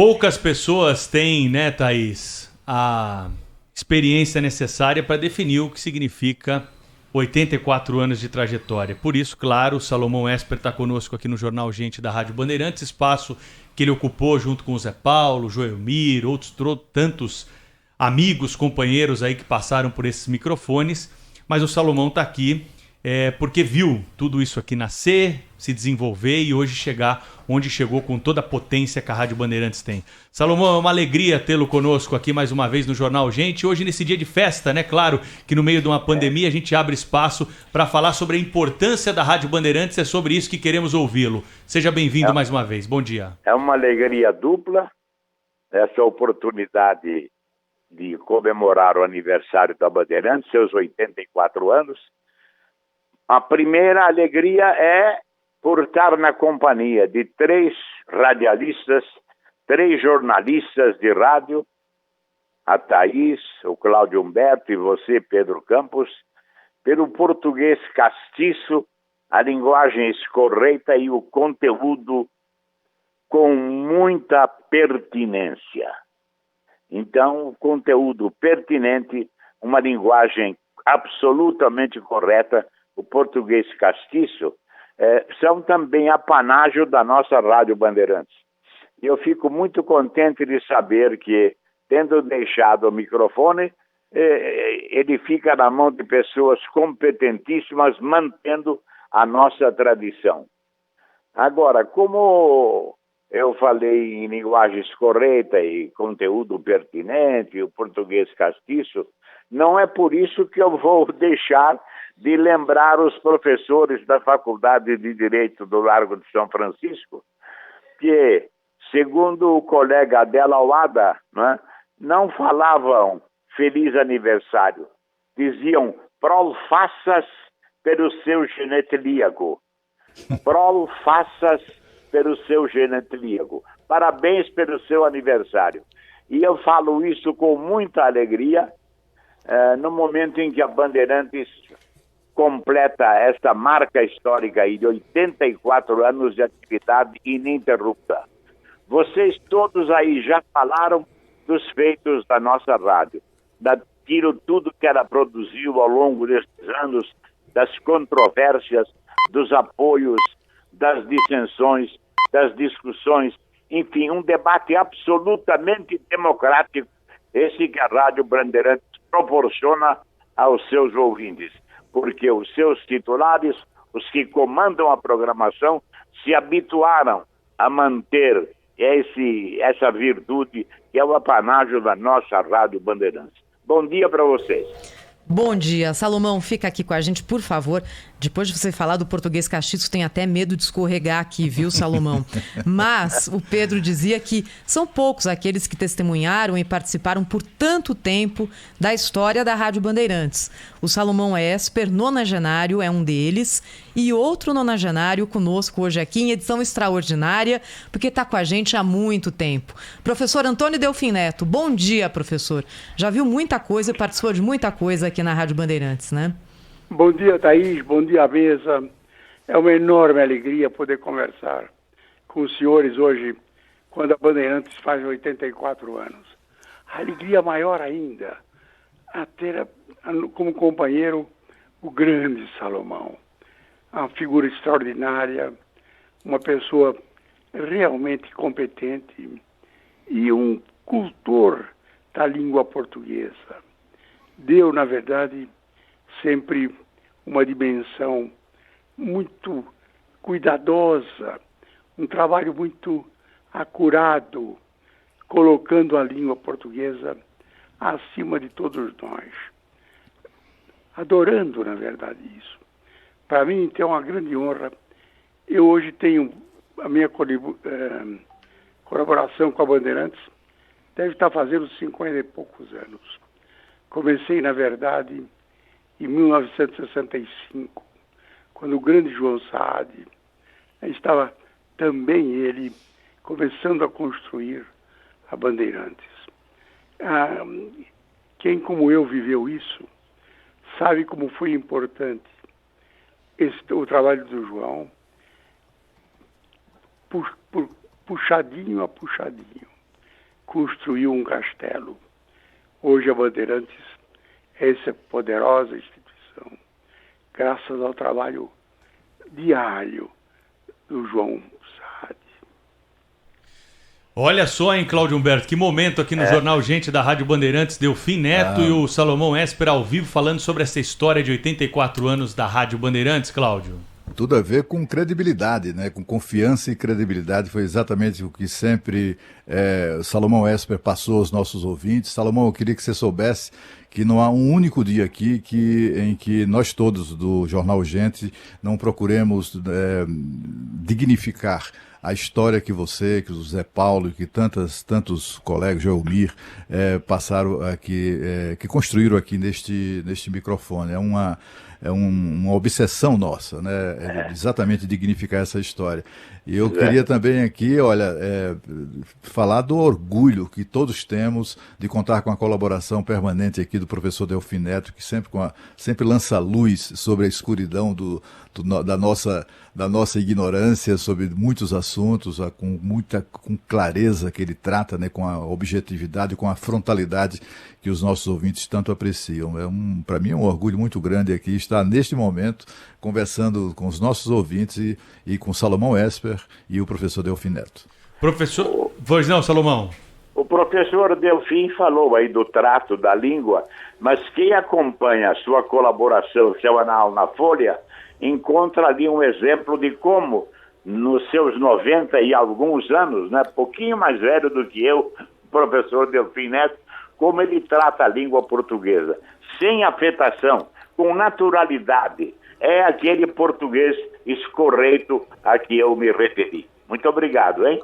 Poucas pessoas têm, né, Thaís, a experiência necessária para definir o que significa 84 anos de trajetória. Por isso, claro, o Salomão Esper está conosco aqui no Jornal Gente da Rádio Bandeirantes, espaço que ele ocupou junto com o Zé Paulo, Joelmir, outros tantos amigos, companheiros aí que passaram por esses microfones. Mas o Salomão está aqui porque viu tudo isso aqui nascer, se desenvolver e hoje chegar onde chegou com toda a potência que a Rádio Bandeirantes tem. Salomão, é uma alegria tê-lo conosco aqui mais uma vez no Jornal Gente. Hoje, nesse dia de festa, né? Claro que no meio de uma pandemia a gente abre espaço para falar sobre a importância da Rádio Bandeirantes. É sobre isso que queremos ouvi-lo. Seja bem-vindo mais uma vez. Bom dia. É uma alegria dupla essa oportunidade de comemorar o aniversário da Bandeirantes, seus 84 anos. A primeira alegria é por estar na companhia de 3 radialistas, 3 jornalistas de rádio, a Thaís, o Cláudio Humberto e você, Pedro Campos, pelo português castiço, a linguagem escorreita e o conteúdo com muita pertinência. Então, o conteúdo pertinente, uma linguagem absolutamente correta, o português castiço, são também apanágio da nossa Rádio Bandeirantes. E eu fico muito contente de saber que, tendo deixado o microfone, ele fica na mão de pessoas competentíssimas, mantendo a nossa tradição. Agora, como eu falei em linguagem correta e conteúdo pertinente, o português castiço, não é por isso que eu vou deixar de lembrar os professores da Faculdade de Direito do Largo de São Francisco, que, segundo o colega Adela Wada, não falavam feliz aniversário, diziam prol faças pelo seu genetlíaco. Prol faças pelo seu genetlíaco. Parabéns pelo seu aniversário. E eu falo isso com muita alegria no momento em que a Bandeirantes completa esta marca histórica aí de 84 anos de atividade ininterrupta. Vocês todos aí já falaram dos feitos da nossa rádio, daquilo tudo que ela produziu ao longo destes anos, das controvérsias, dos apoios, das dissensões, das discussões, enfim, um debate absolutamente democrático, esse que a Rádio Bandeirantes proporciona aos seus ouvintes, porque os seus titulares, os que comandam a programação, se habituaram a manter essa virtude que é o apanágio da nossa Rádio Bandeirantes. Bom dia para vocês. Bom dia. Salomão, fica aqui com a gente, por favor. Depois de você falar do português castiço, tem até medo de escorregar aqui, viu, Salomão? Mas o Pedro dizia que são poucos aqueles que testemunharam e participaram por tanto tempo da história da Rádio Bandeirantes. O Salomão Esper, nonagenário, é um deles. E outro nonagenário conosco hoje aqui em edição extraordinária, porque está com a gente há muito tempo. Professor Antônio Delfim Neto. Bom dia, professor. Já viu muita coisa e participou de muita coisa aqui na Rádio Bandeirantes, né? Bom dia, Thaís. Bom dia, mesa. É uma enorme alegria poder conversar com os senhores hoje, quando a Bandeirantes faz 84 anos. A alegria maior ainda a ter como companheiro o grande Salomão. Uma figura extraordinária, uma pessoa realmente competente e um cultor da língua portuguesa. Deu, na verdade, sempre uma dimensão muito cuidadosa, um trabalho muito acurado, colocando a língua portuguesa acima de todos nós. Adorando, na verdade, isso. Para mim, então, é uma grande honra. Eu hoje tenho a minha colaboração com a Bandeirantes, deve estar fazendo 50 e poucos anos. Comecei, na verdade, em 1965, quando o grande João Saad estava também ele começando a construir a Bandeirantes. Quem como eu viveu isso, sabe como foi importante o trabalho do João, puxadinho a puxadinho. construiu um castelo. Hoje a Bandeirantes é essa poderosa instituição, graças ao trabalho diário do João Saad. Olha só, hein, Cláudio Humberto, que momento aqui no Jornal Gente da Rádio Bandeirantes, Delfim Neto e o Salomão Esper ao vivo falando sobre essa história de 84 anos da Rádio Bandeirantes, Cláudio. Tudo a ver com credibilidade, né? Com confiança e credibilidade. Foi exatamente o que sempre Salomão Esper passou aos nossos ouvintes. Salomão, eu queria que você soubesse que não há um único dia aqui em que nós todos do Jornal Gente não procuremos dignificar a história que você, que o Zé Paulo e que tantos colegas, Joelmir, passaram aqui, que construíram aqui neste microfone. É uma obsessão nossa, né? Exatamente dignificar essa história. E eu queria também aqui, falar do orgulho que todos temos de contar com a colaboração permanente aqui do professor Delfim Neto, que sempre lança luz sobre a escuridão da nossa ignorância sobre muitos assuntos, com clareza que ele trata, né, com a objetividade, com a frontalidade que os nossos ouvintes tanto apreciam. Para mim é um orgulho muito grande aqui estar neste momento conversando com os nossos ouvintes e com Salomão Esper e o professor Delfim Neto. Professor, pois não, Salomão? O professor Delfim falou aí do trato da língua, mas quem acompanha a sua colaboração semanal na Folha encontra ali um exemplo de como, nos seus 90 e alguns anos, né, pouquinho mais velho do que eu, o professor Delfim Neto, como ele trata a língua portuguesa, sem afetação, com naturalidade. É aquele português escorreito a que eu me referi. Muito obrigado, hein?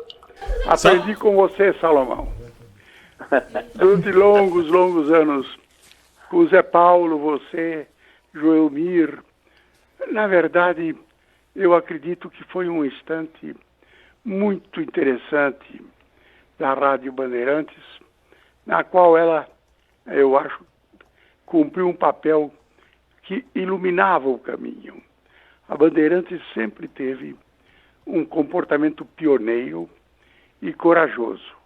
Aprendi com você, Salomão. Durante longos anos, com o Zé Paulo, você, Joelmir. Na verdade, eu acredito que foi um instante muito interessante da Rádio Bandeirantes, na qual ela, eu acho, cumpriu um papel que iluminava o caminho. A Bandeirantes sempre teve um comportamento pioneiro e corajoso.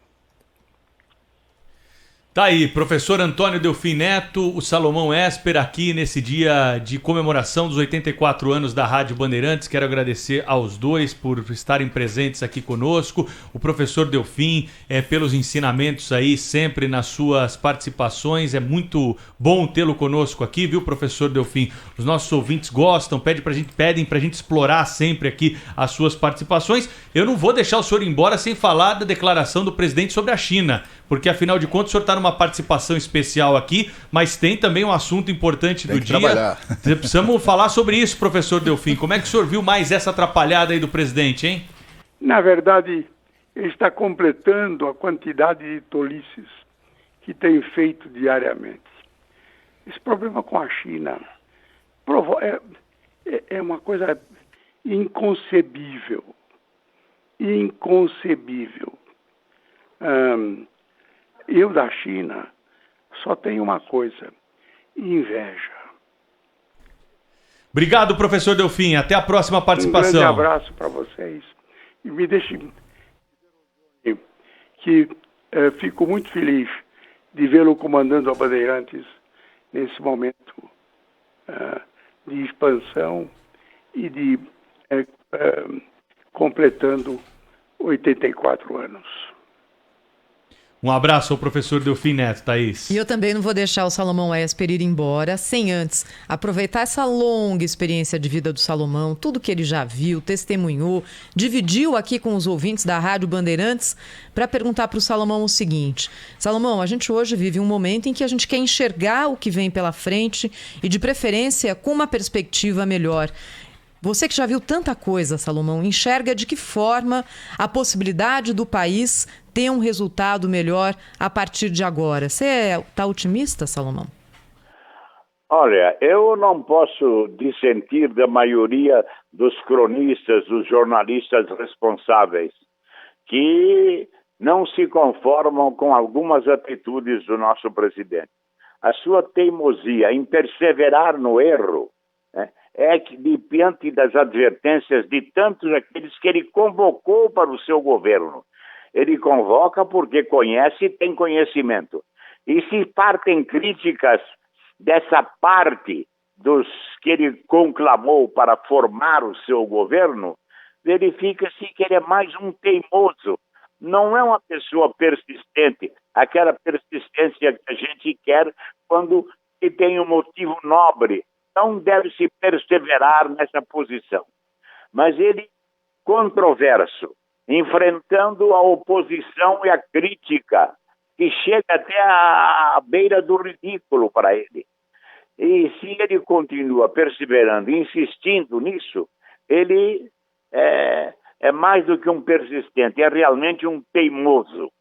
Tá aí, professor Antônio Delfim Neto, o Salomão Esper aqui nesse dia de comemoração dos 84 anos da Rádio Bandeirantes. Quero agradecer aos dois por estarem presentes aqui conosco. O professor Delfim, pelos ensinamentos aí sempre nas suas participações. É muito bom tê-lo conosco aqui, viu, professor Delfim? Os nossos ouvintes gostam, pedem pra gente explorar sempre aqui as suas participações. Eu não vou deixar o senhor ir embora sem falar da declaração do presidente sobre a China, porque afinal de contas o senhor está numa participação especial aqui, mas tem também um assunto importante do dia. Precisamos falar sobre isso, professor Delfim. Como é que o senhor viu mais essa atrapalhada aí do presidente, hein? Na verdade, ele está completando a quantidade de tolices que tem feito diariamente. Esse problema com a China é uma coisa inconcebível. Inconcebível. Eu da China só tenho uma coisa: inveja. Obrigado, professor Delfim. Até a próxima participação. Um grande abraço para vocês. E me deixe que fico muito feliz de vê-lo comandando a Bandeirantes nesse momento de expansão e de completando 84 anos. Um abraço ao professor Delfim Neto, Thaís. E eu também não vou deixar o Salomão Esper ir embora sem antes aproveitar essa longa experiência de vida do Salomão, tudo que ele já viu, testemunhou, dividiu aqui com os ouvintes da Rádio Bandeirantes, para perguntar para o Salomão o seguinte: Salomão, a gente hoje vive um momento em que a gente quer enxergar o que vem pela frente e, de preferência, com uma perspectiva melhor. Você que já viu tanta coisa, Salomão, enxerga de que forma a possibilidade do país ter um resultado melhor a partir de agora? Você está otimista, Salomão? Olha, eu não posso dissentir da maioria dos cronistas, dos jornalistas responsáveis, que não se conformam com algumas atitudes do nosso presidente. A sua teimosia em perseverar no erro, né, é que, diante das advertências de tantos aqueles que ele convocou para o seu governo, Ele convoca porque conhece e tem conhecimento. E se partem críticas dessa parte dos que ele conclamou para formar o seu governo, verifica-se que ele é mais um teimoso. Não é uma pessoa persistente, aquela persistência que a gente quer quando se tem um motivo nobre. Não deve-se perseverar nessa posição. Mas ele, controverso, enfrentando a oposição e a crítica, que chega até à beira do ridículo para ele. E se ele continua perseverando, insistindo nisso, ele é mais do que um persistente, é realmente um teimoso.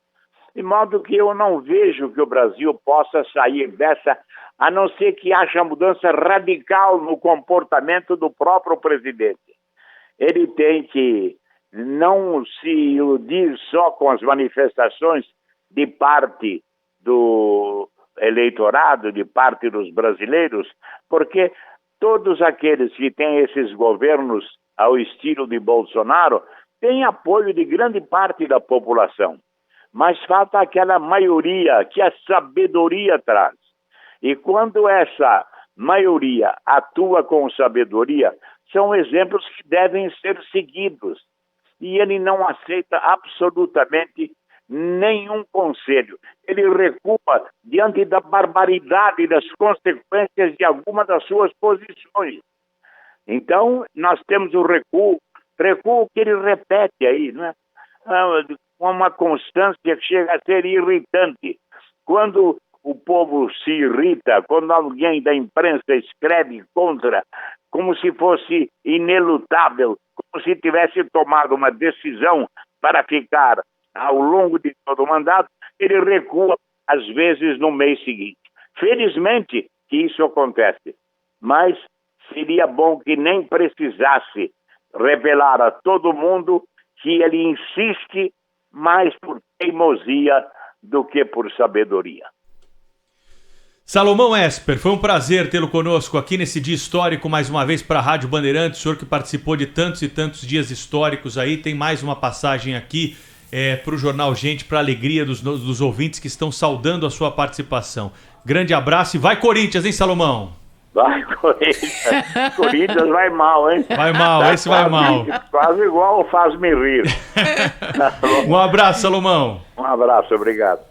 De modo que eu não vejo que o Brasil possa sair dessa, a não ser que haja mudança radical no comportamento do próprio presidente. Ele tem que não se iludir só com as manifestações de parte do eleitorado, de parte dos brasileiros, porque todos aqueles que têm esses governos ao estilo de Bolsonaro têm apoio de grande parte da população. Mas falta aquela maioria que a sabedoria traz. E quando essa maioria atua com sabedoria, são exemplos que devem ser seguidos. E ele não aceita absolutamente nenhum conselho. Ele recua diante da barbaridade e das consequências de alguma das suas posições. Então, nós temos o recuo que ele repete aí, né? Com uma constância que chega a ser irritante. Quando o povo se irrita, quando alguém da imprensa escreve contra, como se fosse inelutável, como se tivesse tomado uma decisão para ficar ao longo de todo o mandato, ele recua, às vezes, no mês seguinte. Felizmente que isso acontece, mas seria bom que nem precisasse revelar a todo mundo que ele insiste mais por teimosia do que por sabedoria. Salomão Esper, foi um prazer tê-lo conosco aqui nesse dia histórico, mais uma vez para a Rádio Bandeirantes. O senhor que participou de tantos e tantos dias históricos aí, tem mais uma passagem aqui para o Jornal Gente, para a alegria dos ouvintes que estão saudando a sua participação. Grande abraço e vai Corinthians, hein, Salomão? Vai Corinthians. Corinthians vai mal, hein? Vai mal, esse vai mal. Quase igual o Faz-me Rir. Um abraço, Salomão. Um abraço, obrigado.